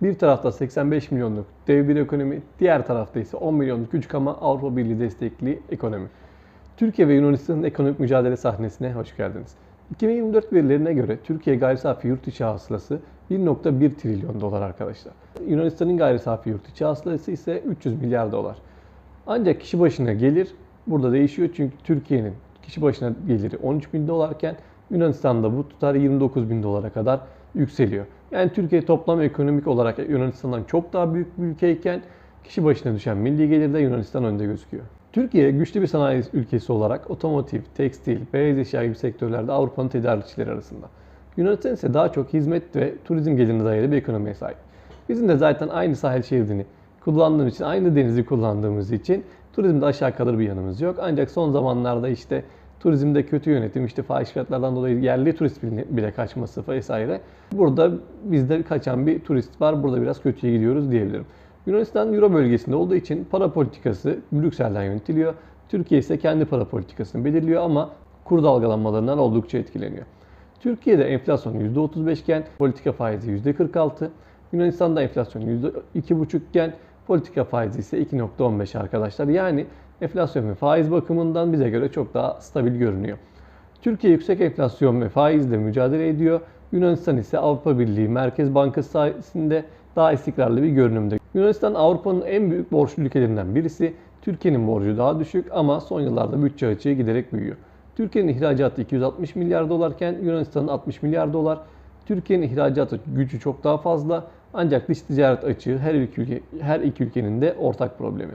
Bir tarafta 85 milyonluk dev bir ekonomi, diğer tarafta ise 10 milyonluk küçük ama Avrupa Birliği destekli ekonomi. Türkiye ve Yunanistan'ın ekonomik mücadele sahnesine hoş geldiniz. 2024 verilerine göre Türkiye gayri safi yurt içi hasılası 1,1 trilyon dolar arkadaşlar. Yunanistan'ın gayri safi yurt içi hasılası ise 300 milyar dolar. Ancak kişi başına gelir burada değişiyor çünkü Türkiye'nin kişi başına geliri 13 bin dolarken Yunanistan'da bu tutar 29 bin dolara kadar yükseliyor. Yani Türkiye toplam ekonomik olarak Yunanistan'dan çok daha büyük bir ülkeyken kişi başına düşen milli gelirde Yunanistan önde gözüküyor. Türkiye güçlü bir sanayi ülkesi olarak otomotiv, tekstil, beyaz eşya gibi sektörlerde Avrupa'nın tedarikçileri arasında. Yunanistan ise daha çok hizmet ve turizm gelirine dayalı bir ekonomiye sahip. Bizim de zaten aynı sahil şeridini kullandığımız için, aynı denizi kullandığımız için turizmde aşağı kalır bir yanımız yok. Ancak son zamanlarda işte turizmde kötü yönetim, işte fahiş fiyatlardan dolayı yerli turist bile kaçması vesaire. Burada bizde kaçan bir turist var. Burada biraz kötüye gidiyoruz diyebilirim. Yunanistan Euro bölgesinde olduğu için para politikası Brüksel'den yönetiliyor. Türkiye ise kendi para politikasını belirliyor ama kur dalgalanmalarından oldukça etkileniyor. Türkiye'de enflasyon %35 iken politika faizi %46. Yunanistan'da enflasyon %2,5 iken politika faizi ise 2,15 arkadaşlar. Yani enflasyon ve faiz bakımından bize göre çok daha stabil görünüyor. Türkiye yüksek enflasyon ve faizle mücadele ediyor. Yunanistan ise Avrupa Birliği Merkez Bankası sayesinde daha istikrarlı bir görünümde. Yunanistan Avrupa'nın en büyük borçlu ülkelerinden birisi. Türkiye'nin borcu daha düşük ama son yıllarda bütçe açığı giderek büyüyor. Türkiye'nin ihracatı 260 milyar dolarken Yunanistan'ın 60 milyar dolar. Türkiye'nin ihracatı gücü çok daha fazla ancak dış ticaret açığı her iki ülkenin de ortak problemi.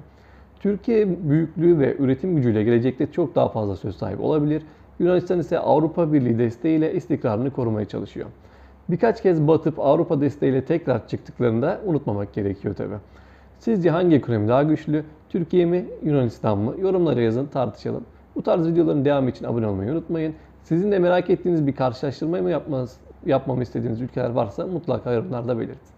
Türkiye büyüklüğü ve üretim gücüyle gelecekte çok daha fazla söz sahibi olabilir. Yunanistan ise Avrupa Birliği desteğiyle istikrarını korumaya çalışıyor. Birkaç kez batıp Avrupa desteğiyle tekrar çıktıklarını da unutmamak gerekiyor tabi. Sizce hangi ekonomi daha güçlü? Türkiye mi, Yunanistan mı? Yorumlara yazın, tartışalım. Bu tarz videoların devamı için abone olmayı unutmayın. Sizin de merak ettiğiniz bir karşılaştırma mı yapmamı istediğiniz ülkeler varsa mutlaka yorumlarda belirtin.